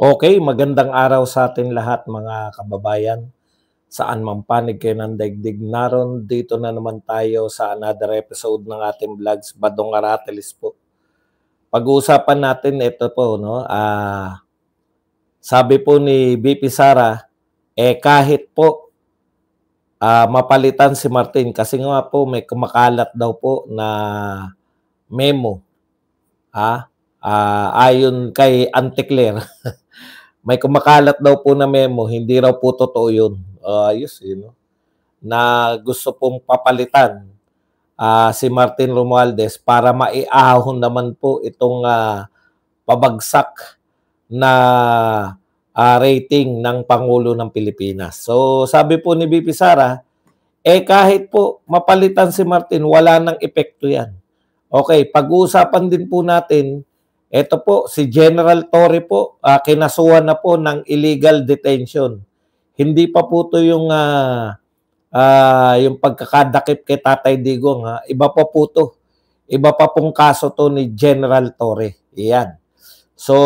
Okay, magandang araw sa atin lahat mga kababayan. Saan man panig kayo ng daigdig naron, dito na naman tayo sa another episode ng ating vlogs, Badong Aratelis po. Pag-uusapan natin ito po, no? Sabi po ni BP Sara, kahit po mapalitan si Martin kasi nga po may kumakalat daw po na memo. Ayon kay Auntie Claire. May kumakalat daw po na memo, hindi raw po totoo yun. Ayos, no? Na gusto pong papalitan si Martin Romualdez para maiahon naman po itong pabagsak na rating ng Pangulo ng Pilipinas. So sabi po ni BP Sara, kahit po mapalitan si Martin, wala nang epekto yan. Okay, pag-uusapan din po natin, ito po, si General Torre po, kinasuhan na po ng illegal detention. Hindi pa po ito yung pagkakadakip kay Tatay Digong. Iba pa po ito. Iba pa pong kaso to ni General Torre. Iyan. So,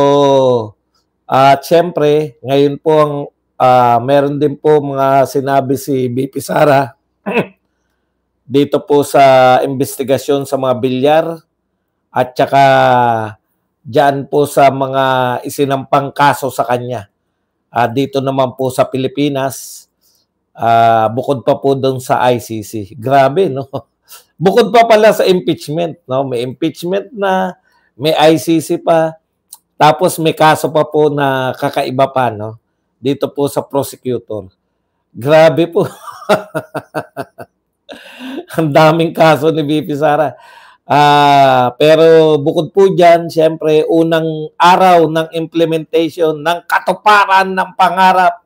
siyempre, ngayon po meron din po mga sinabi si BP Sara dito po sa investigasyon sa mga bilyar at saka diyan po sa mga isinampang kaso sa kanya. Dito naman po sa Pilipinas, bukod pa po doon sa ICC. Grabe, no? Bukod pa pala sa impeachment, no? May impeachment na, may ICC pa, tapos may kaso pa po na kakaiba pa, no? Dito po sa prosecutor. Grabe po. Ang daming kaso ni BP Sara. Pero bukod po dyan, siyempre, unang araw ng implementation ng katuparan ng pangarap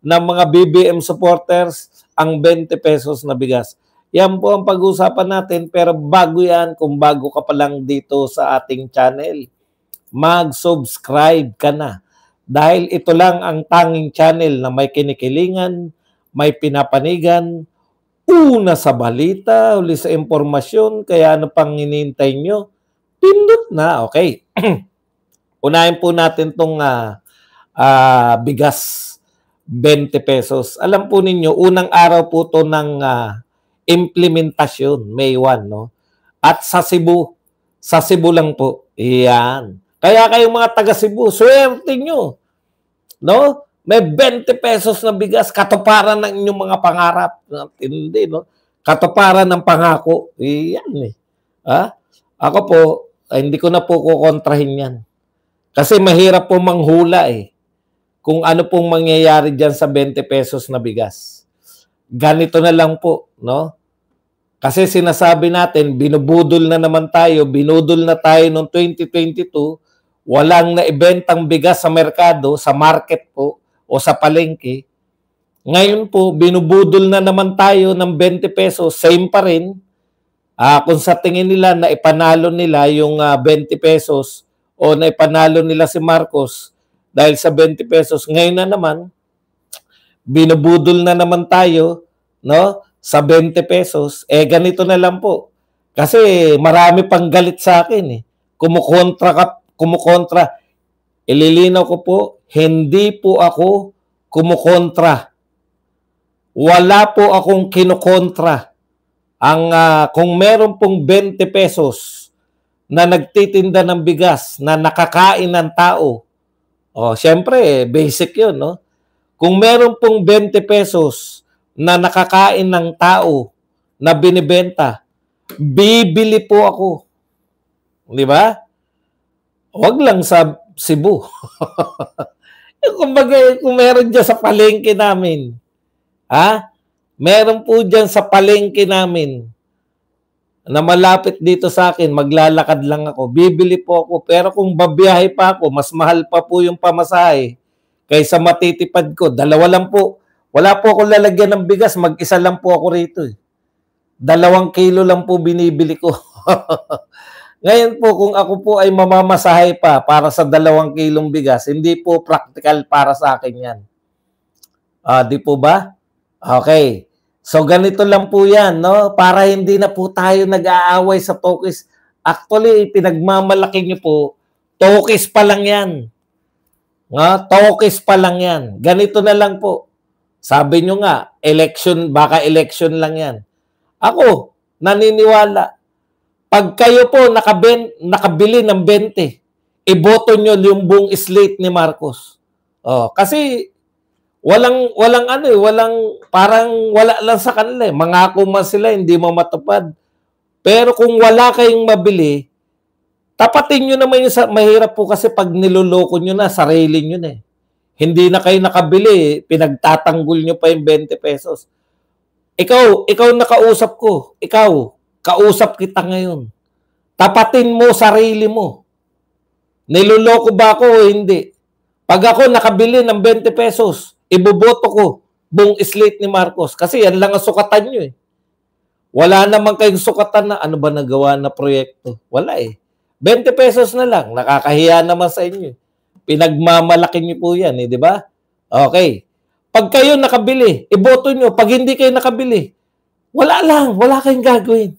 ng mga BBM supporters, ang 20 pesos na bigas. Yan po ang pag-usapan natin. Pero bago yan, kung bago ka pa lang dito sa ating channel, mag-subscribe ka na. Dahil ito lang ang tanging channel na may kinikilingan, may pinapanigan, una sa balita, uli sa impormasyon, kaya ano pang hinihintay nyo? Pindot na, okay. Unahin po natin itong bigas, 20 pesos. Alam po ninyo, unang araw po ito ng implementasyon, May 1, no? At sa Cebu lang po. Iyan. Kaya kayong mga taga Cebu, swerte nyo, no? May 20 pesos na bigas, katuparan ng inyong mga pangarap. Hindi, no? Katuparan ng pangako. Iyan, eh. Ako po, hindi ko na po kukontrahin yan. Kasi mahirap po manghula, eh. Kung ano pong mangyayari dyan sa 20 pesos na bigas. Ganito na lang po, no? Kasi sinasabi natin, binubudol na naman tayo, binudol na tayo noong 2022, walang naibentang bigas sa merkado, sa market po, o sa palengke. Ngayon po, binubudol na naman tayo ng 20 pesos, same pa rin. Kung sa tingin nila na ipanalo nila yung 20 pesos o na ipanalo nila si Marcos dahil sa 20 pesos, ngayon na naman, binubudol na naman tayo, no, sa 20 pesos. Ganito na lang po. Kasi marami pang galit sa akin, eh. Kumukontra. Ililinaw ko po, hindi po ako kumukontra. Wala po akong kinukontra. Kung meron pong 20 pesos na nagtitinda ng bigas na nakakain ng tao, syempre, basic yun, no? Kung meron pong 20 pesos na nakakain ng tao na binibenta, bibili po ako. Di ba? Huwag lang sa Cebu. Kumbaga, kung meron dyan sa palengke namin, meron po dyan sa palengke namin na malapit dito sa akin, maglalakad lang ako, bibili po ako. Pero kung babiyahe pa ako, mas mahal pa po yung pamasahe kaysa matitipad ko. Dalawa lang po. Wala po akong lalagyan ng bigas, mag-isa lang po ako rito. 2 kilo lang po binibili ko. Ngayon po, kung ako po ay mamamasahe pa para sa 2 kilong bigas, hindi po practical para sa akin yan. Di po ba? Okay. So, ganito lang po yan, no? Para hindi na po tayo nag-aaway sa Tokis. Actually, pinagmamalaki nyo po, Tokis pa lang yan. Nga, tokis pa lang yan. Ganito na lang po. Sabi nyo nga, election, baka election lang yan. Ako, naniniwala. Pag kayo po nakabili ng 20, iboto nyo yung buong slate ni Marcos. Oh, kasi walang ano eh, parang wala lang sa kanila eh. Mangako man sila, hindi mo matupad. Pero kung wala kayong mabili, tapatin nyo naman yung mahirap po kasi pag niloloko nyo na, sarili nyo na eh. Hindi na kayo nakabili, pinagtatanggol nyo pa yung 20 pesos. Ikaw nakausap ko. Ikaw, kausap kita ngayon. Tapatin mo sarili mo. Niloloko ba ako o hindi? Pag ako nakabili ng 20 pesos, iboboto ko buong slate ni Marcos. Kasi yan lang ang sukatan nyo eh. Wala naman kayong sukatan na ano ba nagawa na proyekto. Wala eh. 20 pesos na lang. Nakakahiya naman sa inyo. Pinagmamalaki nyo po yan eh, di ba? Okay. Pag kayo nakabili, iboto nyo. Pag hindi kayo nakabili, wala lang. Wala kayong gagawin.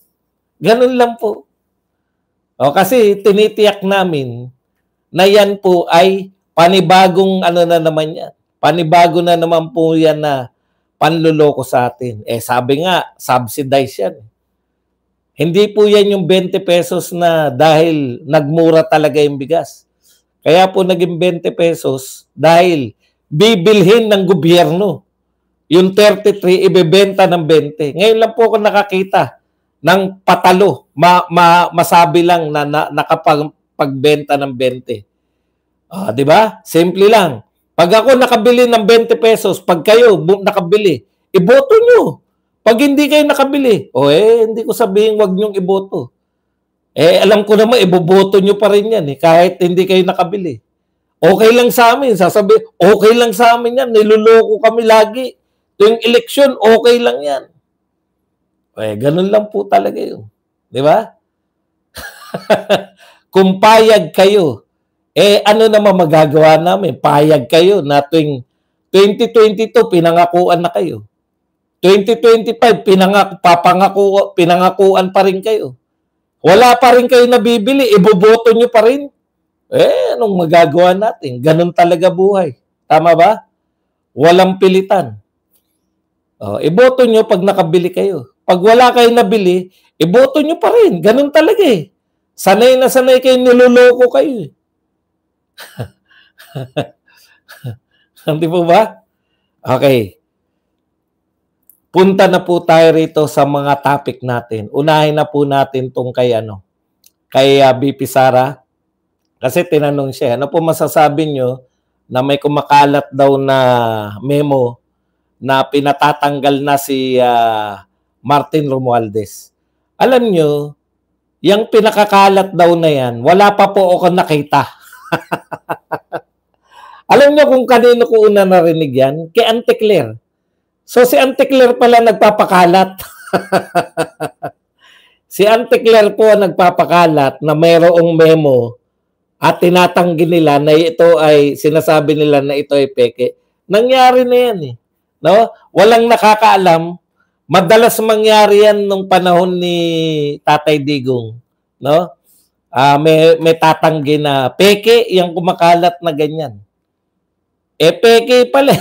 Ganun lang po. O, kasi tinitiyak namin na yan po ay panibagong ano na naman yan. Panibago na naman po yan na panluloko sa atin. Eh sabi nga, subsidize yan. Hindi po yan yung 20 pesos na dahil nagmura talaga yung bigas. Kaya po naging 20 pesos dahil bibilhin ng gobyerno. Yung 33, ibebenta ng 20. Ngayon lang po ako nakakita ng patalo. Masabi lang na nakapagbenta ng 20. Di ba? Simple lang. Pag ako nakabili ng 20 pesos, pag kayo nakabili, iboto nyo. Pag hindi kayo nakabili, hindi ko sabihin wag nyong iboto. Alam ko naman, iboboto nyo pa rin yan kahit hindi kayo nakabili. Okay lang sa amin. Sasabihin, okay lang sa amin yan. Niluloko kami lagi. Tuwing eleksyon, okay lang yan. Ganun lang po talaga yun. Di ba? Kung payag kayo, ano naman magagawa namin? Payag kayo na tuwing 2022, pinangakuan na kayo. 2025, pinangakuan pa rin kayo. Wala pa rin kayo nabibili, iboboto nyo pa rin. Anong magagawa natin? Ganun talaga buhay. Tama ba? Walang pilitan. Iboto nyo pag nakabili kayo. Pag wala kayo nabili, iboto nyo pa rin. Ganun talaga eh. Sanay na sanay kayo, niloloko kayo eh. Hindi po ba? Okay. Punta na po tayo rito sa mga topic natin. Unahin na po natin tong kay BP Sara. Kasi tinanong siya, ano po masasabi nyo na may kumakalat daw na memo na pinatatanggal na si Martin Romualdez. Alam nyo, yung pinakakalat daw na yan, wala pa po ako nakita. Alam nyo kung kanino ko una narinig yan? Kay Auntie Claire. So si Auntie Claire pala nagpapakalat. Si Auntie Claire po nagpapakalat na mayroong memo at tinatanggi nila na ito ay, sinasabi nila na ito ay peke. Nangyari na yan eh. No? Walang nakakaalam. Madalas mangyari yan nung panahon ni Tatay Digong. No? May tatanggi na peke yung kumakalat na ganyan. Peke pala.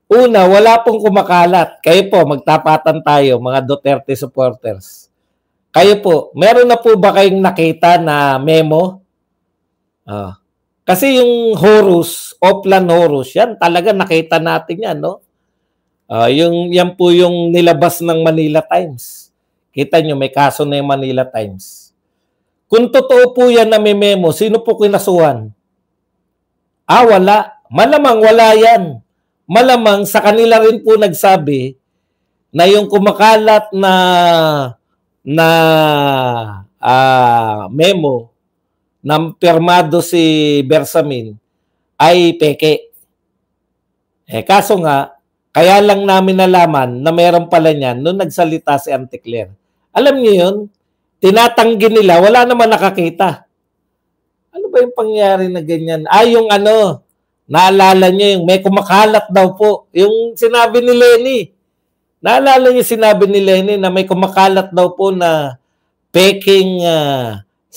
Una, wala pong kumakalat. Kayo po, magtapatan tayo, mga Duterte supporters. Kayo po, meron na po ba kayong nakita na memo? Kasi yung Horus, Oplan Horus, yan talaga nakita natin yan, no? Yan po yung nilabas ng Manila Times. Kita nyo, may kaso na yung Manila Times. Kung totoo po yan na may memo, sino po kinasuhan? Wala. Malamang wala yan. Malamang sa kanila rin po nagsabi na yung kumakalat na memo na pirmado si Bersamin ay peke. Kaso nga, kaya lang namin nalaman na meron pala niyan nung nagsalita si Auntie Claire. Alam niyo yun? Tinatanggi nila, wala naman nakakita. Ano ba yung pangyari na ganyan? Yung naalala niyo yung may kumakalat daw po. Yung sinabi ni Lenny. Naalala niyo sinabi ni Lenny na may kumakalat daw po na peking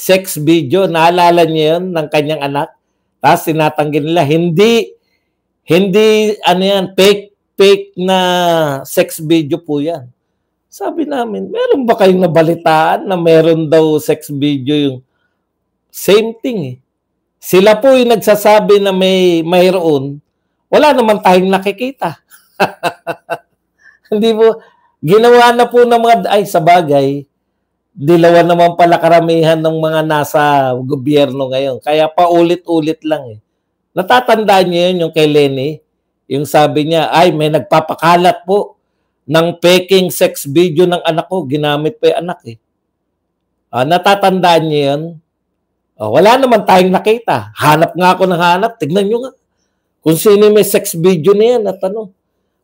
sex video. Naalala niyo yun ng kanyang anak? Tapos tinatanggi nila. Hindi, ano yan, fake na sex video po yan. Sabi namin, meron ba kayong nabalitaan na meron daw sex video yung same thing eh. Sila po yung nagsasabi na mayroon, wala naman tayong nakikita. Hindi po, ginawa na po ng mga, ay sa bagay, dilawan naman pala karamihan ng mga nasa gobyerno ngayon. Kaya paulit-ulit lang eh. Natatandaan niyo yun yung kay Lenny? Yung sabi niya, ay may nagpapakalat po ng peking sex video ng anak ko. Ginamit pa yung anak eh. Natatandaan niyo yun? Wala naman tayong nakita. Hanap nga ako ng hanap. Tignan nyo nga. Kung sino may sex video na yan at ano,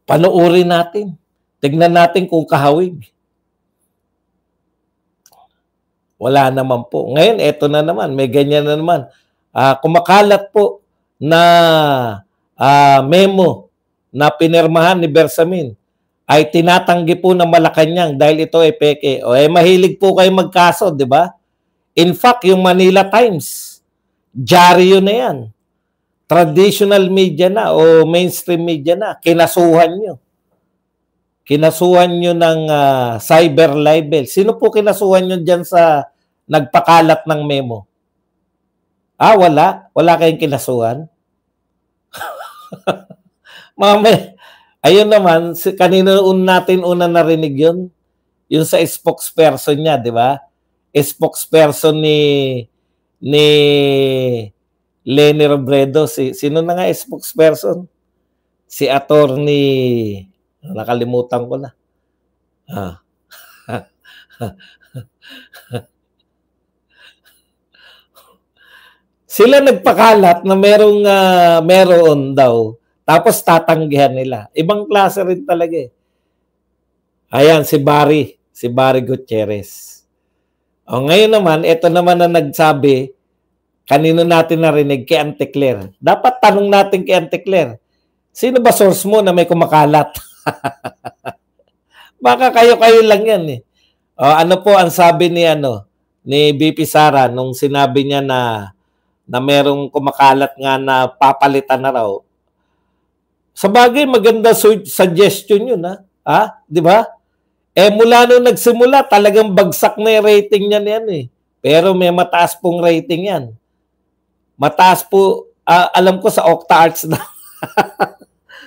panoorin natin. Tignan natin kung kahawig. Wala naman po. Ngayon, eto na naman. May ganyan na naman. Kumakalat po na memo na pinirmahan ni Bersamin ay tinatanggi po ng Malacanang dahil ito ay peke. Mahilig po kayo magkaso, di ba? In fact, yung Manila Times, dyaryo na yan. Traditional media na o mainstream media na. Kinasuhan nyo. Kinasuhan nyo ng cyber libel. Sino po kinasuhan nyo dyan sa nagpakalat ng memo? Wala. Wala kayong kinasuhan? Mamaya, ayun naman, kanino natin una narinig yun? Yung sa spokesperson niya, di ba? Spokesperson ni Lenny Robredo. Sino na nga spokesperson? Si attorney, nakalimutan ko na. Sila nagpakalat na meron daw, tapos tatanggihan nila. Ibang klase rin talaga eh. Ayan, si Barry Gutierrez. Ngayon naman, ito naman na nagsabi, kanino natin narinig, kay Auntie Claire. Dapat tanong natin kay Auntie Claire, sino ba source mo na may kumakalat? Baka kayo-kayo lang yan eh. Ano po ang sabi ni BP Sara nung sinabi niya na merong kumakalat nga na papalitan na raw. Sa bagay, maganda suggestion yun di ba? Mula nung nagsimula, talagang bagsak na yung rating niya yan eh. Pero may mataas pong rating yan. Mataas po, alam ko sa OctaArts na.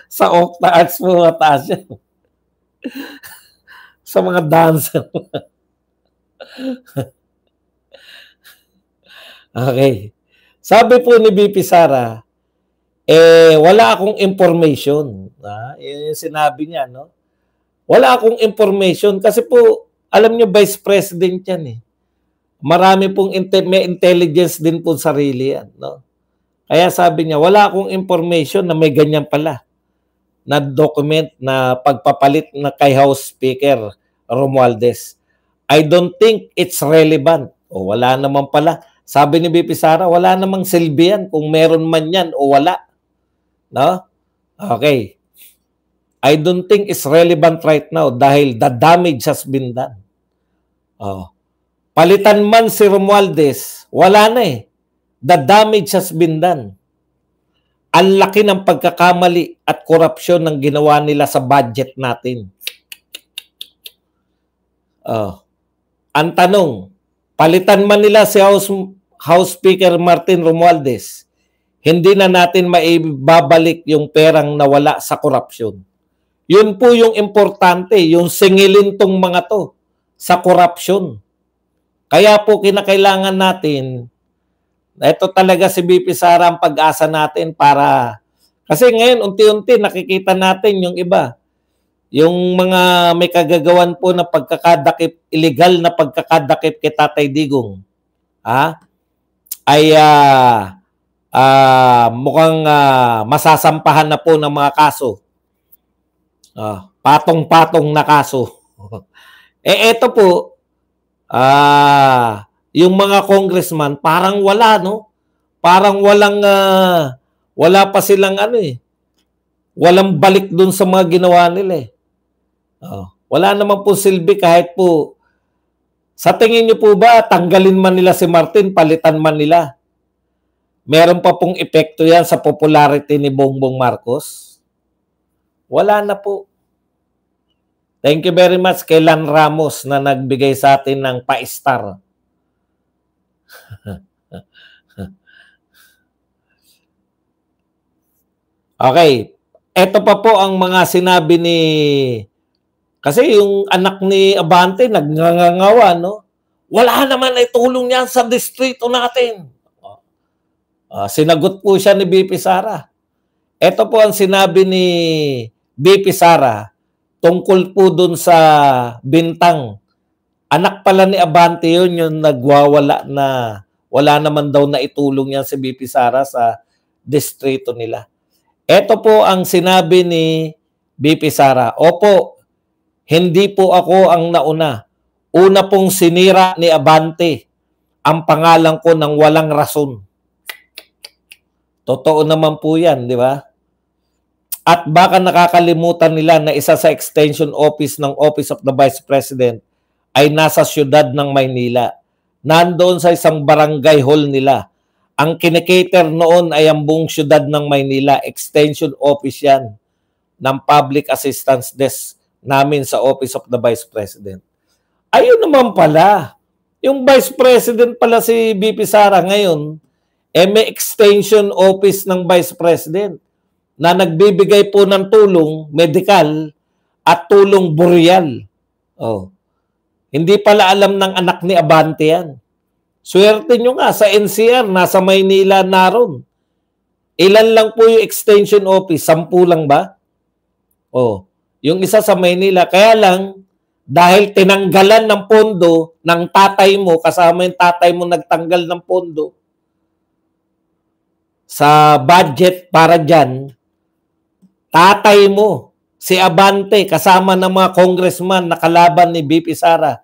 Sa OctaArts po mataas yan. Sa mga dancer. Okay. Sabi po ni BP Sara, wala akong information. Yun yung sinabi niya, no? Wala akong information kasi po, alam niyo, Vice President yan eh. Marami pong may intelligence din po sarili yan. No? Kaya sabi niya, wala akong information na may ganyan pala na document na pagpapalit na kay House Speaker Romualdez. I don't think it's relevant. Wala naman pala. Sabi ni BP Sara, wala namang silbi yan kung meron man yan o wala. No? Okay. I don't think it's relevant right now dahil the damage has been done. Palitan man si Romualdez, wala na eh. The damage has been done. Ang laki ng pagkakamali at korupsyon ng ginawa nila sa budget natin. Ang tanong, palitan man nila si House Speaker Martin Romualdez, hindi na natin maibabalik yung perang nawala sa korupsyon. Yun po yung importante, yung singilin tong mga to sa korupsyon. Kaya po kinakailangan natin, ito talaga si BP Sara ang pag-asa natin para, kasi ngayon unti-unti nakikita natin yung iba, yung mga may kagagawan po na pagkakadakip, illegal na pagkakadakip kay Tatay Digong, ay mukhang masasampahan na po ng mga kaso. Patong-patong na kaso. Eto po, yung mga congressman, parang wala, no? Parang wala pa silang walang balik dun sa mga ginawa nila eh. Wala naman po silbi kahit po Sa tingin niyo po ba, tanggalin man nila si Martin, palitan man nila, meron pa pong epekto yan sa popularity ni Bongbong Marcos? Wala na po. Thank you very much kay Lan Ramos na nagbigay sa atin ng pa-star. Okay. Ito pa po ang mga sinabi ni... Kasi yung anak ni Abante nagngangawa, no? Wala naman ay tulong niyan sa distrito natin. Sinagot po siya ni BP Sara. Ito po ang sinabi ni BP Sara tungkol po dun sa Bintang. Anak pala ni Abante yun, yung nagwawala na wala naman daw na itulong yan si BP Sara sa distrito nila. Ito po ang sinabi ni BP Sara. Opo, hindi po ako ang nauna. Una pong sinira ni Abante ang pangalan ko ng walang rason. Totoo naman po yan, di ba? At baka nakakalimutan nila na isa sa extension office ng Office of the Vice President ay nasa siyudad ng Maynila. Nandoon sa isang barangay hall nila. Ang kinikater noon ay ang buong siyudad ng Maynila. Extension office yan ng Public Assistance Desk namin sa Office of the Vice President. Ayun naman pala. Yung Vice President pala si BP Sara ngayon, may extension office ng Vice President na nagbibigay po ng tulong medical at tulong boreal. Hindi pala alam ng anak ni Abante yan. Swerte nyo nga, sa NCR, nasa Maynila naroon. Ilan lang po yung extension office? 10 lang ba? Yung isa sa Maynila. Kaya lang, dahil tinanggalan ng pondo ng tatay mo, kasama yung tatay mo nagtanggal ng pondo sa budget para dyan, tatay mo, si Abante, kasama ng mga congressman na kalaban ni BP Sara,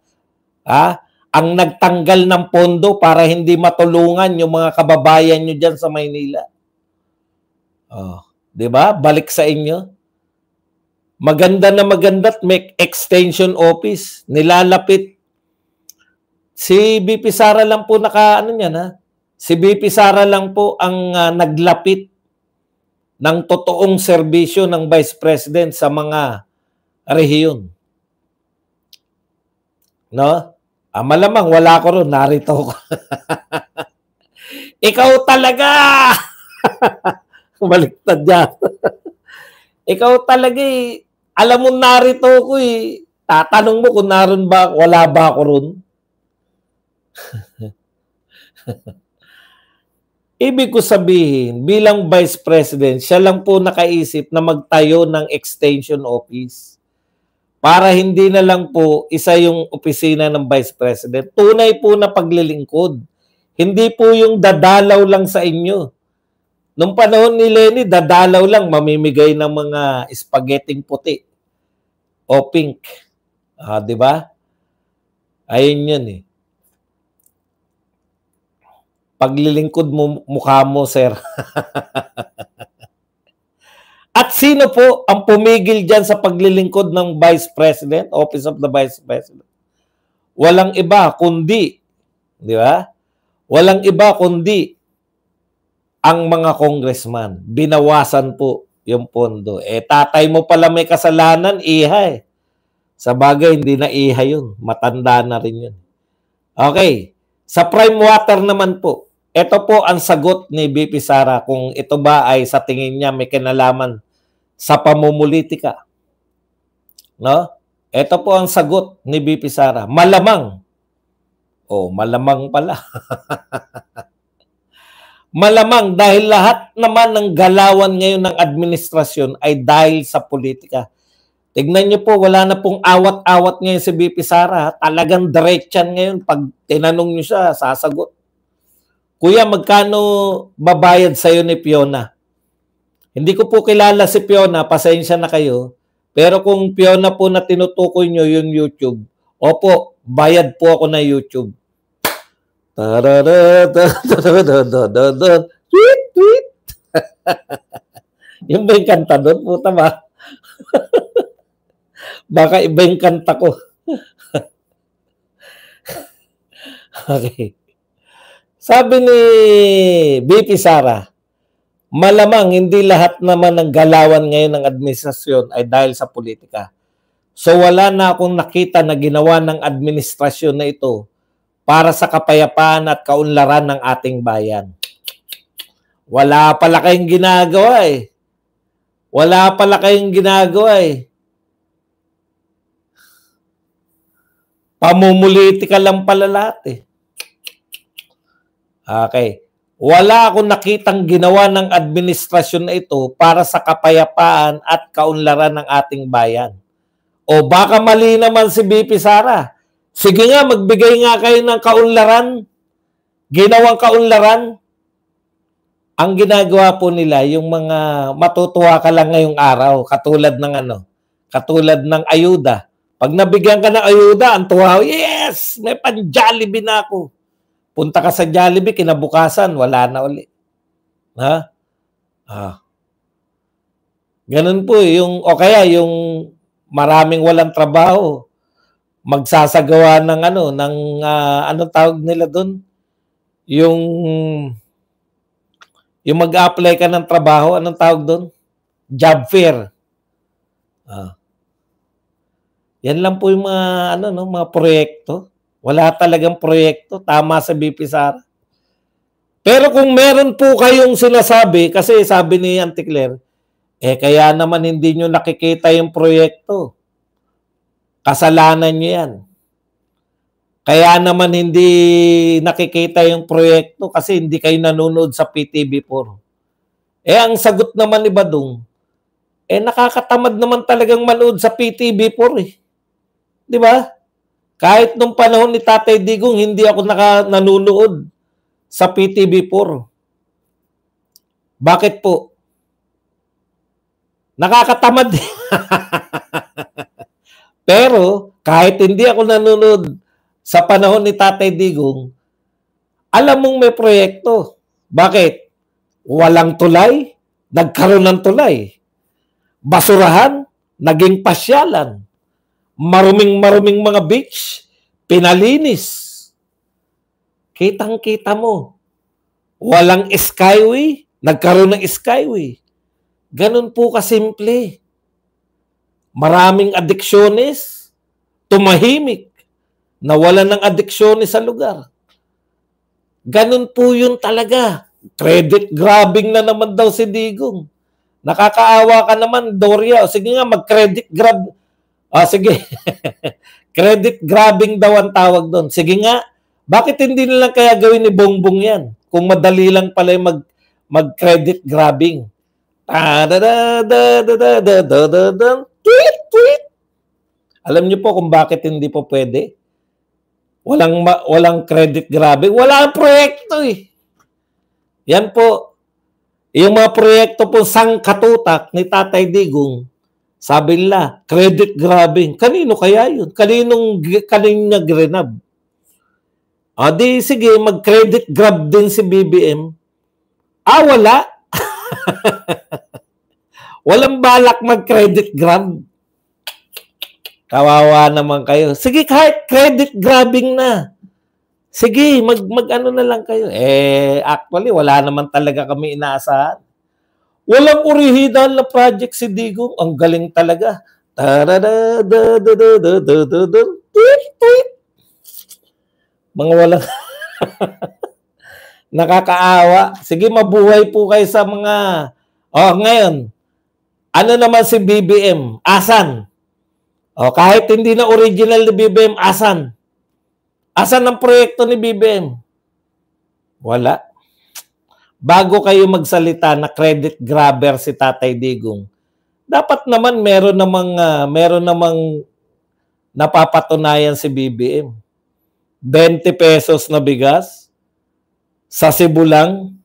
ang nagtanggal ng pondo para hindi matulungan yung mga kababayan nyo dyan sa Maynila. Diba? Balik sa inyo. Maganda na maganda't may extension office. Nilalapit. Si BP Sara lang po Si BP Sara lang po ang naglapit ng totoong serbisyo ng Vice President sa mga rehiyon. No? Malamang wala ko ron, narito ko. Ikaw talaga! Baliktad yan. Ikaw talaga alam mo narito ko tatanong mo kung naroon ba, wala ba ako ron? Ibig ko sabihin, bilang Vice President, siya lang po nakaisip na magtayo ng extension office. Para hindi na lang po isa yung opisina ng Vice President. Tunay po na paglilingkod. Hindi po yung dadalaw lang sa inyo. Nung panahon ni Lenny, dadalaw lang, mamimigay ng mga spaghetting puti o pink. Di ba? Ayun yun Paglilingkod mo, mukha mo, sir. At sino po ang pumigil dyan sa paglilingkod ng Vice President, Office of the Vice President? Walang iba kundi, di ba? Walang iba kundi ang mga congressman. Binawasan po yung pondo. Tatay mo pala may kasalanan, iha Sa bagay, hindi na iha yun. Matanda na rin yun. Okay. Sa prime water naman po, ito po ang sagot ni BP Sara kung ito ba ay sa tingin niya may kinalaman sa pamumulitika. No? Ito po ang sagot ni BP Sara. Malamang. Malamang pala. Malamang dahil lahat naman ng galawan ngayon ng administrasyon ay dahil sa politika. Tignan niyo po, wala na pong awat-awat ngayon si BP Sara. Talagang diretsan ngayon. Pag tinanong niyo siya, sasagot. Kuya, magkano babayad sa'yo ni Fiona? Hindi ko po kilala si Fiona, pasensya na kayo. Pero kung Fiona po na tinutukoy nyo yung YouTube, opo, bayad po ako na YouTube. Tweet, tweet. Yung ba yung kanta doon? Puta ba? Baka iba yung kanta ko. Okay. Sabi ni BP Sara, malamang hindi lahat naman ng galawan ngayon ng administrasyon ay dahil sa politika. So wala na akong nakita na ginawa ng administrasyon na ito para sa kapayapaan at kaunlaran ng ating bayan. Wala pala kayong ginagawa eh. Wala pala kayong ginagawa eh. Pamumulitika lang pala lahat eh. Okay. Wala akong nakitang ginawa ng administrasyon na ito para sa kapayapaan at kaunlaran ng ating bayan. O baka mali naman si BP Sara. Sige nga, magbigay nga kayo ng kaunlaran. Ginawang kaunlaran. Ang ginagawa po nila, yung mga matutuwa ka lang ngayong araw, katulad ng ayuda. Pag nabigyan ka ng ayuda, ang tuwa, yes, may pan-Jollibee na ako. Punta ka sa Jollibee, kinabukasan, wala na uli. Ha? Ganun po, o kaya yung maraming walang trabaho, magsasagawa ng anong tawag nila doon? Yung mag-apply ka ng trabaho, anong tawag doon? Job fair. Yan lang po yung mga proyekto. Wala talagang proyekto. Tama sa BP Sara. Pero kung meron po kayong sinasabi, kasi sabi ni Auntie Claire, kaya naman hindi nyo nakikita yung proyekto. Kasalanan nyo yan. Kaya naman hindi nakikita yung proyekto kasi hindi kayo nanonood sa PTV4. Ang sagot naman ni Badong, nakakatamad naman talagang manood sa PTV4 eh. Di ba? Kahit nung panahon ni Tatay Digong, hindi ako nanonood sa PTV4. Bakit po? Nakakatamad. Pero, kahit hindi ako nanonood sa panahon ni Tatay Digong, alam mong may proyekto. Bakit? Walang tulay, nagkaroon ng tulay. Basurahan, naging pasyalan. Maruming-maruming mga beach, pinalinis. Kitang-kita mo. Walang skyway, nagkaroon ng skyway. Ganun po kasimple. Maraming adiksyonist, tumahimik, nawalan ng adiksyonist sa lugar. Ganun po yun talaga. Credit grabbing na naman daw si Digong. Nakakaawa ka naman, Doria. O sige nga, mag-credit grab. Sige. Credit grabbing daw ang tawag doon. Sige nga, bakit hindi nilang kaya gawin ni Bongbong yan? Kung madali lang pala yung mag-credit grabbing. Tweet, tweet. Alam niyo po kung bakit hindi po pwede? Walang credit grabbing. Wala ang proyekto eh. Yan po. Yung mga proyekto po sangkatutak ni Tatay Digong, sabi nila, credit grabbing. Kanino kaya yun? Kaninong grenab? Di sige, mag-credit grab din si BBM. Wala. Walang balak mag-credit grab. Kawawa naman kayo. Sige, kahit credit grabbing na. Sige, mag-ano na lang kayo. Actually, wala naman talaga kami inaasahan. Walang original na project si Digong. Ang galing talaga. Mga walang nakakaawa. Sige, mabuhay po kayo sa mga ngayon. Ano naman si BBM? Asan? Kahit hindi na original ni BBM, asan? Asan ang proyekto ni BBM? Wala. Bago kayo magsalita na credit grabber si Tatay Digong, dapat naman meron namang napapatunayan si BBM. 20 pesos na bigas sa Cebu lang.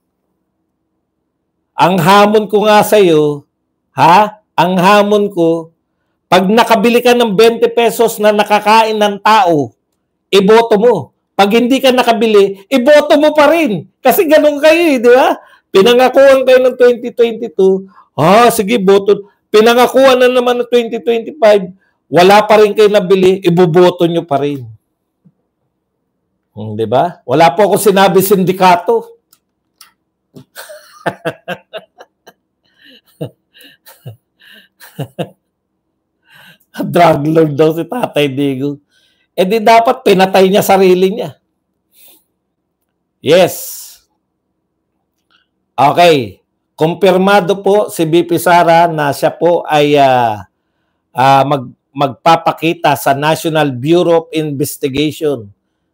Ang hamon ko nga sa iyo, ang hamon ko, pag nakabili ka ng 20 pesos na nakakain ng tao, iboto mo. Pag hindi ka nakabili, iboto mo pa rin. Kasi ganun kayo di ba? Pinangakuan kayo ng 2022, sige, boto. Pinangakuan na naman ng 2025, wala pa rin kayo nabili, iboboto nyo pa rin. Di ba? Wala po ako sinabi sindikato. Drug lord daw si Tatay Digong. Eh di dapat pinatay niya sarili niya. Yes. Okay. Kumpirmado po si BP Sara na siya po ay magpapakita sa National Bureau of Investigation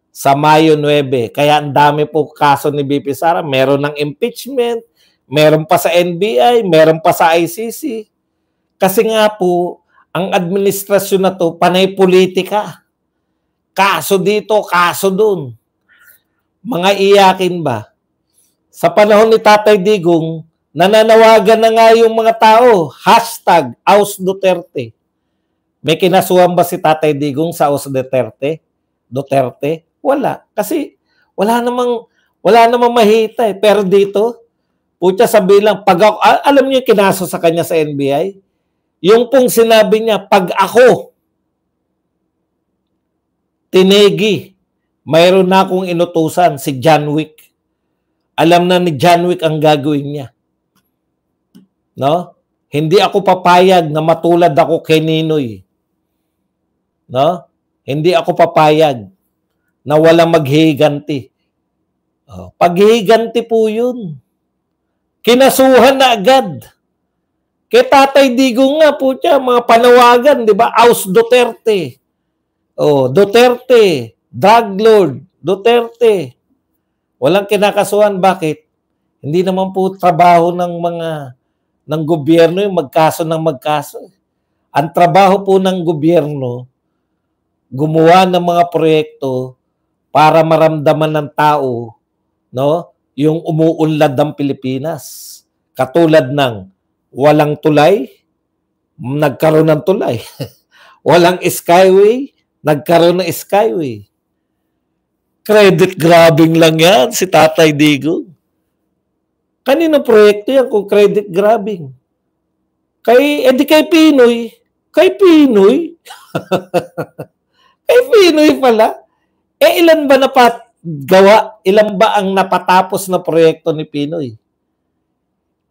sa Mayo 9. Kaya ang dami po kaso ni BP Sara. Meron ng impeachment, meron pa sa NBI, meron pa sa ICC. Kasi nga po, ang administrasyon na to, panay politika. Kaso dito, kaso doon. Mga iyakin ba? Sa panahon ni Tatay Digong, nananawagan na nga yung mga tao, #Aus Duterte. May kinasuhan ba si Tatay Digong sa Aus Duterte? Duterte? Wala. Kasi wala namang mahita eh. Pero dito, putya sabi lang, alam niyo yung kinaso sa kanya sa NBI? Yung pong sinabi niya, pag ako, tinegi, mayroon na akong inutusan, si John Wick. Alam na ni John Wick ang gagawin niya. No? Hindi ako papayag na matulad ako kay Ninoy. No? Hindi ako papayag na walang maghihiganti. Paghihiganti po yun. Kinasuhan na agad. Kay Tatay Digong nga po siya, mga panawagan, di ba? Aus Duterte. Duterte. Drug lord. Duterte. Walang kinakasuhan. Bakit? Hindi naman po trabaho ng gobyerno yung magkaso ng magkaso. Ang trabaho po ng gobyerno, gumawa ng mga proyekto para maramdaman ng tao, no, yung umuunlad ng Pilipinas. Katulad ng walang tulay, nagkaroon ng tulay. Walang skyway, nagkaroon ng skyway. Credit grabbing lang yan si Tatay Digong. Kanino proyekto yan kung credit grabbing? Kay Pinoy. Kay Pinoy? Kay Pinoy pala. Ilan ba napagawa? Ilan ba ang napatapos na proyekto ni Pinoy?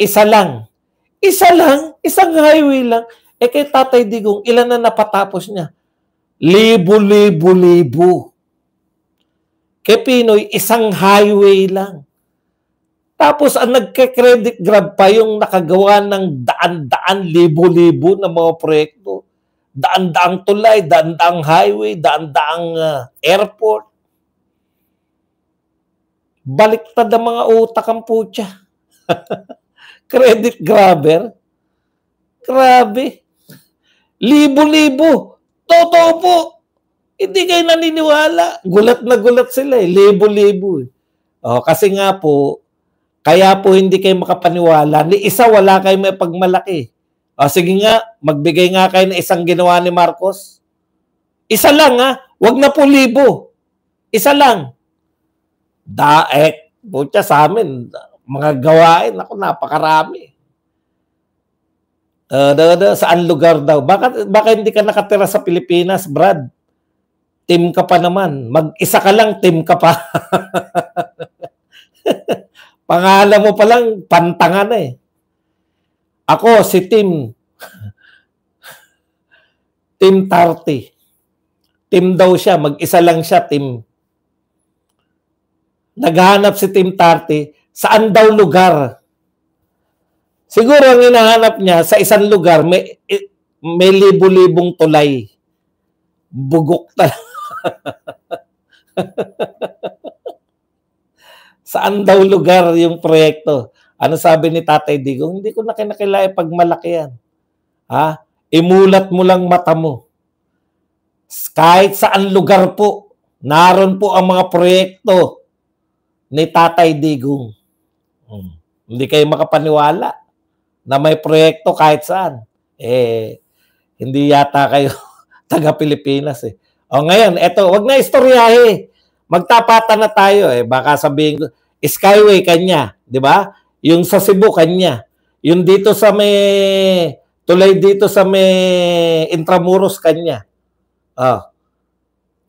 Isa lang. Isa lang? Isang highway lang? Kay Tatay Digong, ilan na napatapos niya? Libo. Kay Pinoy, isang highway lang. Tapos ang nagke-credit grab pa yung nakagawa ng daan-daan, libo-libo na mga proyekto. Daan-daang tulay, daan-daang highway, daan-daang airport. Baliktad ang mga utak ang putya. Credit grabber. Grabe. Libo-libo. Totoo po. Hindi kayo naniniwala. Gulat na gulat sila eh. Libo-libo eh. Kasi nga po, kaya po hindi kayo makapaniwala. Ni isa wala kayo may pagmalaki. Sige nga, magbigay nga kayo ng isang ginawa ni Marcos. Isa lang ha. Wag na po libo. Isa lang. Butya sa amin, mga gawain, ako napakarami. Saan lugar daw? Baka hindi ka nakatira sa Pilipinas, Brad? Team ka pa naman. Mag-isa ka lang, team ka pa. Pangalan mo pa lang, pantangan eh. Ako, si Team 30. Team daw siya, mag-isa lang siya, team. Naghahanap si Team 30, saan daw lugar? Siguro ang hinahanap niya, sa isang lugar, may libo-libong tulay. Bugok talaga. Saan daw lugar yung proyekto? Ano sabi ni Tatay Digong? Hindi ko na kinakilala pag malaki yan. Imulat mo lang mata mo. Kahit saan lugar po, naroon po ang mga proyekto ni Tatay Digong. Hindi kayo makapaniwala na may proyekto kahit saan. Hindi yata kayo taga Pilipinas eh. Ngayon, eto, wag na istoryahe. Magtapatan na tayo eh. Baka sabihin ko, Skyway kanya, di ba? Yung sa Cebu kanya. Yung dito sa may tulay dito sa may Intramuros kanya.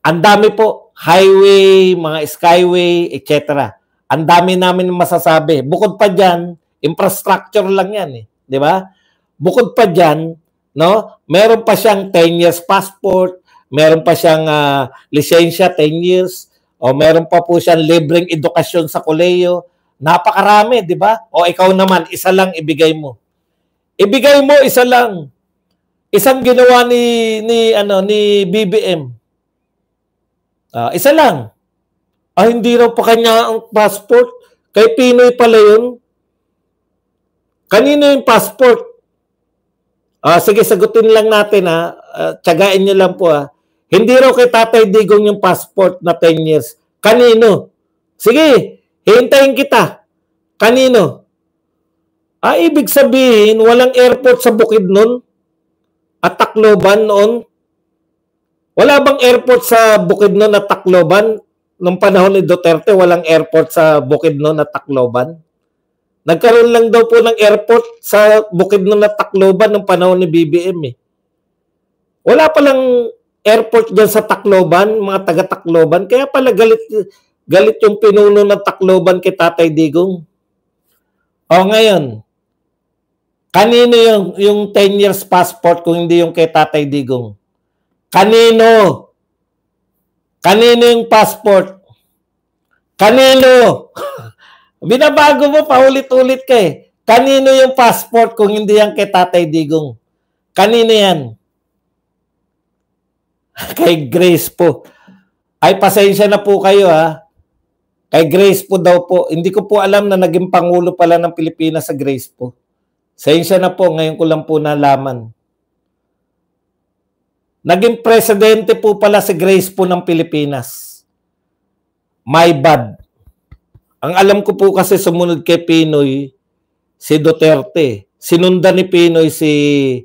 Ang dami po. highway, mga skyway, etc. Ang dami namin masasabi. Bukod pa dyan, infrastructure lang yan, eh. Di ba? Bukod pa dyan, no, meron pa siyang 10 years passport, meron pa siyang lisensya 10 years, o meron pa po siyang libreng edukasyon sa kolehiyo. Napakarami, di ba? O ikaw naman, isa lang ibigay mo. Ibigay mo isa lang. Isang ginawa ni BBM. Isa lang. Hindi raw pa kanya ang passport. Kay Pinoy pala yun. Kanino yung passport? Sige, sagutin lang natin, ha. Tiyagain nyo lang po, ha. Hindi raw kay Tatay Digong yung passport na 10 years. Kanino? Sige, hintayin kita. Kanino? Ibig sabihin, walang airport sa Bukidnon at Tacloban noon. Wala bang airport sa Bukidnon at Tacloban? Nung panahon ni Duterte, walang airport sa Bukidnon at Tacloban. Nagkaroon lang daw po ng airport sa Bukidnon at Tacloban nung panahon ni BBM, eh. Wala palang airport dyan sa Tacloban, mga taga-Tacloban. Kaya pala galit yung pinuno ng Tacloban kay Tatay Digong. Ngayon, kanino yung 10 years passport kung hindi yung kay Tatay Digong? Kanino? Kanino yung passport? Kanino? Binabago mo, paulit-ulit ka, eh. Kanino yung passport kung hindi yan kay Tatay Digong? Kanino yan? Kay Grace po. Pasensya na po kayo, ha. Kay Grace po daw po. Hindi ko po alam na naging Pangulo pala ng Pilipinas sa Grace po. Pasensya na po, ngayon ko lang po nalaman. Naging presidente po pala si Grace po ng Pilipinas. My bad. Ang alam ko po kasi sumunod kay Pinoy, si Duterte. Sinundan ni Pinoy si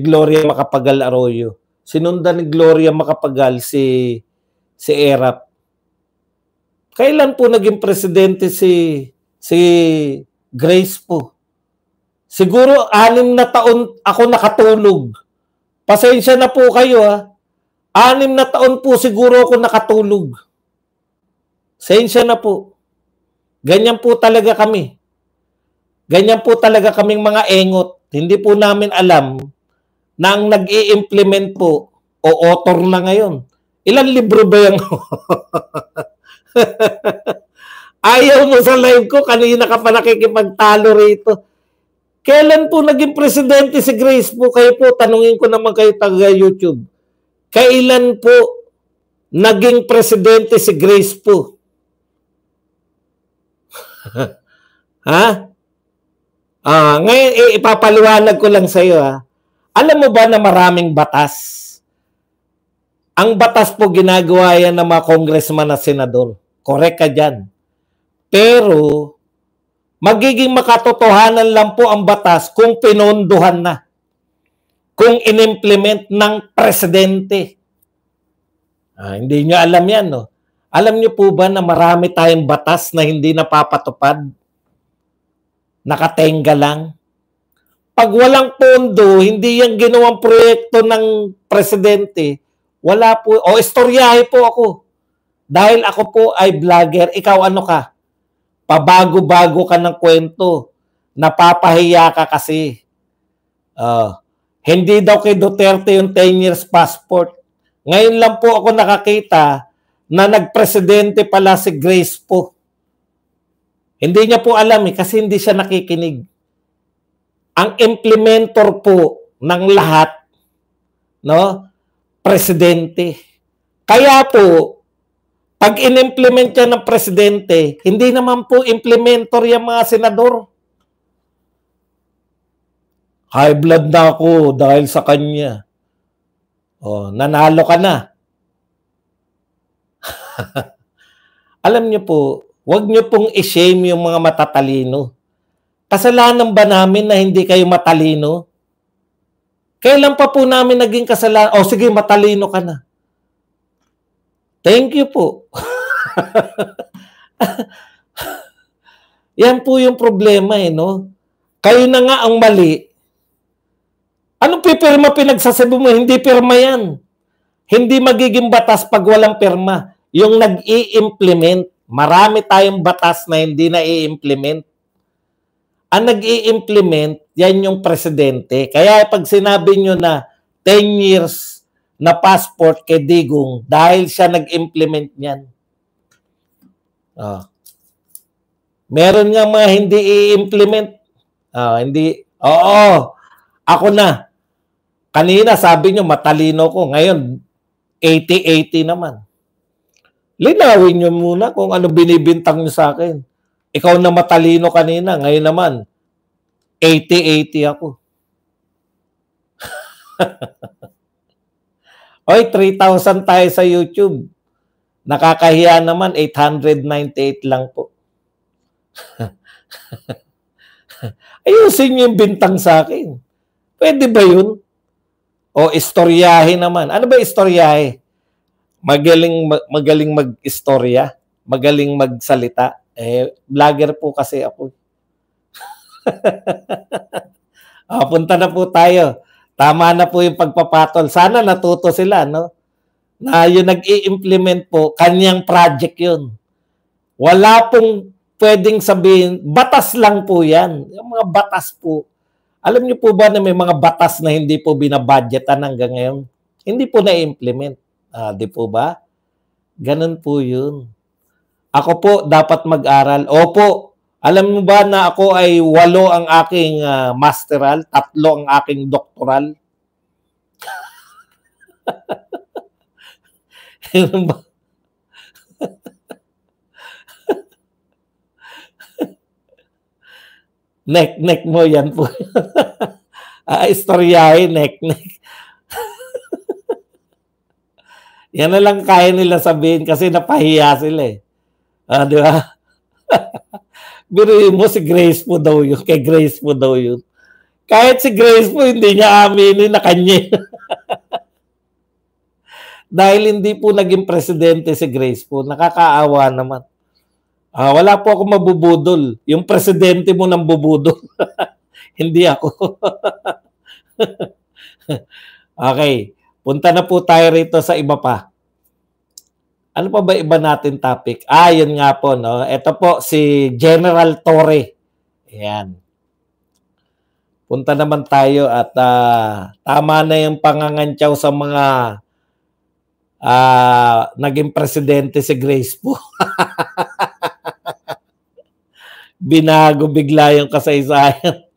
Gloria Macapagal Arroyo. Sinundan ni Gloria Macapagal si Erap. Kailan po naging presidente si Grace po? Siguro 6 na taon ako nakatulog. Pasensya na po kayo, ha. 6 na taon po siguro ako nakatulog. Pasensya na po. Ganyan po talaga kami. Ganyan po talaga kaming mga engot. Hindi po namin alam na ang nag-i-implement po o author na ngayon. Ilang libro ba yan? Ayaw mo sa live ko, kanina ka pa nakikipagtalo rito. Kailan po naging presidente si Grace po? Kayo po, tanungin ko naman kayo taga-YouTube. Kailan po naging presidente si Grace po? Ha? Ngayon, ipapaliwanag ko lang sa iyo, ha. Alam mo ba na maraming batas? Ang batas po ginagawa yan ng mga congressman at senador. Correct ka dyan. Pero, magiging makatotohanan lang po ang batas kung pinondohan na. Kung inimplement ng presidente. Hindi nyo alam yan, no? Alam nyo po ba na marami tayong batas na hindi napapatupad? Nakatenga lang. Pag walang pondo, hindi yan ginawang proyekto ng presidente, wala po, istoryahe po ako. Dahil ako po ay vlogger, ikaw ano ka? Pabago-bago ka ng kwento. Napapahiya ka kasi. Hindi daw kay Duterte yung 10 years passport. Ngayon lang po ako nakakita na nagpresidente pala si Grace po. Hindi niya po alam kasi hindi siya nakikinig. Ang implementor po ng lahat, no, presidente. Kaya po, pag in-implement yan ng presidente, hindi naman po implementor yung mga senador. High blood na ako dahil sa kanya. Nanalo ka na. Alam niyo po, huwag niyo pong i-shame yung mga matatalino. Kasalanan ba namin na hindi kayo matalino? Kailan pa po namin naging kasalanan? Sige, matalino ka na. Thank you po. Yan po yung problema, no? Kayo na nga ang mali. Anong pipirma pinagsasabi mo? Hindi pirma yan. Hindi magiging batas pag walang pirma. yung nag-i-implement. Marami tayong batas na hindi na i-implement. Ang nag-i-implement, yan yung presidente. Kaya pag sinabi nyo na 10 years na passport kay Digong, dahil siya nag-implement niyan. Meron nga mga hindi i-implement. Hindi. Oo, ako na. Kanina sabi nyo matalino ko. Ngayon, 80-80 naman. Linawin nyo muna kung ano binibintang nyo sa akin. Ikaw na matalino kanina, ngayon naman, 80-80 ako. Oy, 3,000 tayo sa YouTube. Nakakahiya naman, 898 lang po. Ayusin nyo yung bintang sa akin. Pwede ba yun? O istoryahe naman. Ano ba istoryahe? Magaling mag-istorya? Magaling magsalita? Vlogger po kasi ako. Punta na po tayo. Tama na po yung pagpapatol. Sana natuto sila, no? Na yung nag-i-implement po, kanyang project yun. Wala pong pwedeng sabihin, batas lang po yan. Yung mga batas po. Alam niyo po ba na may mga batas na hindi po binabudgetan hanggang ngayon? Hindi po na-implement. Di po ba? Ganun po yun. Ako po dapat mag-aral. Opo, alam mo ba na ako ay 8 ang aking masteral, 3 ang aking doktoral? Nek mo yan po. Istoryahe, nek. Yan na lang kaya nila sabihin kasi napahiya sila eh. Di ba? Biruin mo si Grace po daw yun. Kay Grace po daw yun. Kahit si Grace po, hindi niya aminin na kanya. Dahil hindi po naging presidente si Grace po. Nakakaawa naman. Wala po ako mabubudol. Yung presidente mo nang bubudol. Hindi ako. Okay. Punta na po tayo rito sa iba pa. Ano pa ba iba natin topic? Yun nga po, no? Ito po, si General Torre. Ayan. Punta naman tayo at tama na yung pangangantyaw sa mga naging presidente si Grace po. Binago bigla yung kasaysayan.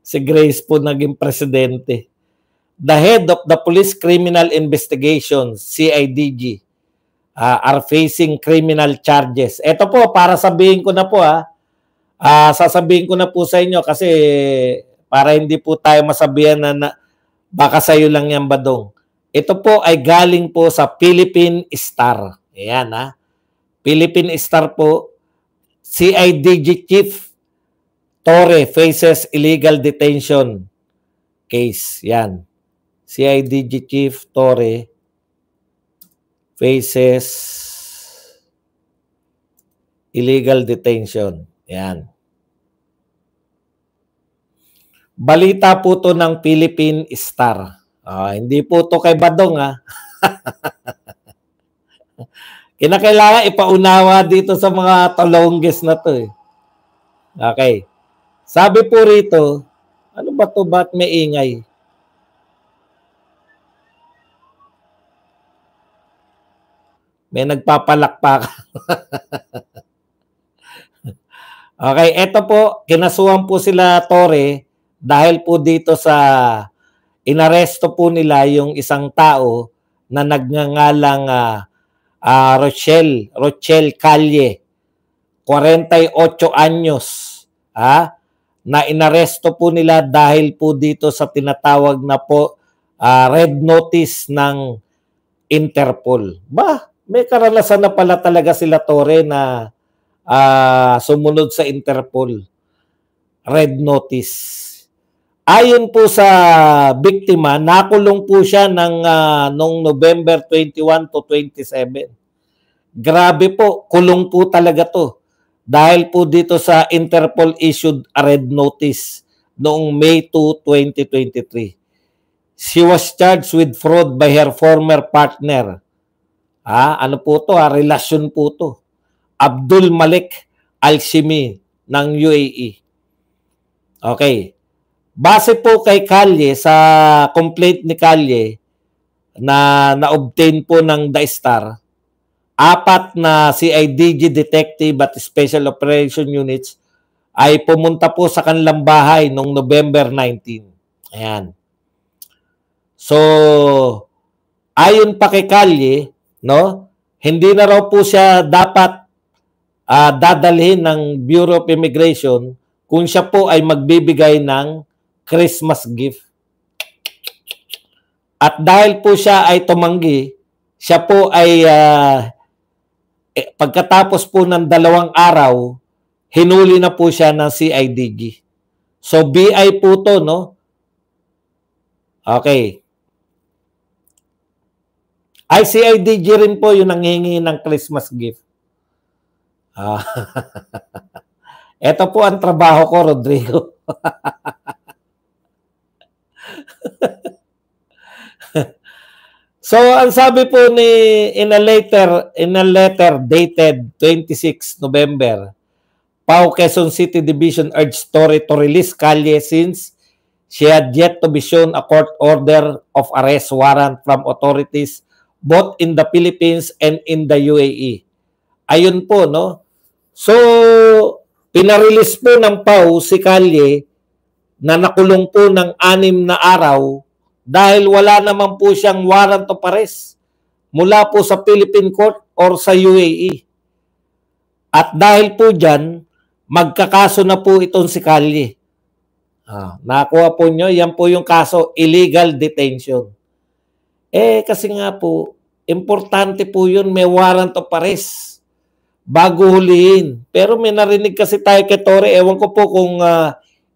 Si Grace po naging presidente. The head of the Police Criminal Investigations, CIDG, are facing criminal charges. Ito po, para sabihin ko na po sasabihin ko na po sa inyo kasi para hindi po tayo masabihan na baka sa'yo lang yan, Badong. Ito po ay galing po sa Philippine Star. Ayan Philippine Star po, CIDG Chief Torre faces illegal detention case. Yan. CIDG Chief Torre faces illegal detention. Yan. Balita po to ng Philippine Star. Hindi po to kay Badong Kinakailangan ipaunawa dito sa mga talongges na to eh. Okay. Sabi po rito, ano ba to? Ba't may ingay? May nagpapalakpak. Okay, eto po, kinasuhan po sila Torre dahil po dito sa inaresto po nila yung isang tao na nagngangalang Rochelle Calle, 48 anyos, na inaresto po nila dahil po dito sa tinatawag na po red notice ng Interpol. May karanasan na pala talaga sila Torre na sumunod sa Interpol. Red notice. Ayon po sa biktima, nakulong po siya noong November 21 to 27. Grabe po, kulong po talaga to. Dahil po dito sa Interpol issued a red notice noong May 2, 2023. She was charged with fraud by her former partner. Ano po to? Relasyon po to. Abdul Malik Al-Shimi ng UAE. Okay. Base po kay Kalye, sa complaint ni Kalye na na-obtain po ng Daestar, 4 na CIDG detective at special operation units ay pumunta po sa kanilang bahay noong November 19. Ayan. So, ayon pa kay Kalye, no, hindi na raw po siya dapat dadalhin ng Bureau of Immigration kung siya po ay magbibigay ng Christmas gift. At dahil po siya ay tumanggi, siya po ay pagkatapos po ng 2 araw, hinuli na po siya ng CIDG. So, BI po to, no? Okay. ICIDG rin po yung nanghihingi ng Christmas gift. Ito po ang trabaho ko, Rodrigo. So, ang sabi po ni in a letter dated 26 November, Pau Quezon City Division urged Torre to release Kalye since she had yet to be shown a court order of arrest warrant from authorities both in the Philippines and in the UAE. Ayun po, no? So, pinarelease po ng Pau si Kalye na nakulong po ng 6 na araw dahil wala naman po siyang warrant of arrest mula po sa Philippine Court or sa UAE. At dahil po dyan, magkakaso na po itong si Kalye. Nakuha po nyo, yan po yung kaso, illegal detention. Kasi nga po, importante po yun, may warrant of arrest bago hulihin. Pero may narinig kasi tayo kay Torre, ewan ko po kung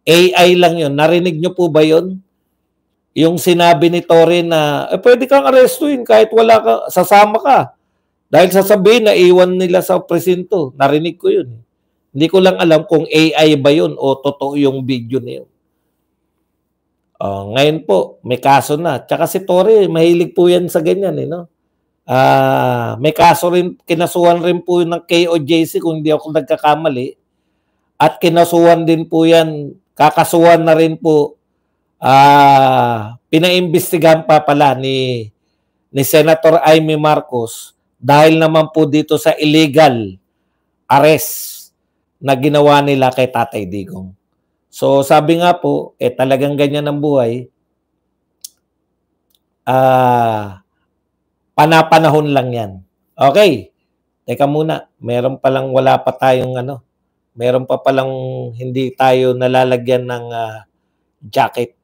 AI lang yun. Narinig nyo po ba yun? Yung sinabi ni Torre na, pwede kang arestuin kahit wala ka, sasama ka. Dahil sasabihin na iwan nila sa presinto. Narinig ko yun. Hindi ko lang alam kung AI ba yun o totoo yung video na yun. Ngayon po, may kaso na. Tsaka si Torre, mahilig po yan sa ganyan. No? May kaso rin, kinasuhan rin po ng KOJC kung hindi ako nagkakamali. At kinasuhan din po yan, kakasuhan na rin po, pinaimbestigahan pa pala ni Senator Amy Marcos dahil naman po dito sa illegal arrest na ginawa nila kay Tatay Digong. So sabi nga po, talagang ganyan ang buhay. Panapanahon lang yan. Okay. Teka muna, meron palang wala pa tayong meron pa palang hindi tayo nalalagyan ng jacket.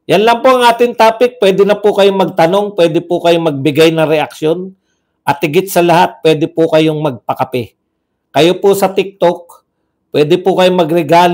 Yan lang po ang ating topic. Pwede na po kayong magtanong, pwede po kayong magbigay ng reaksyon, at higit sa lahat, pwede po kayong magpakape. Kayo po sa TikTok, pwede po kayong magregalo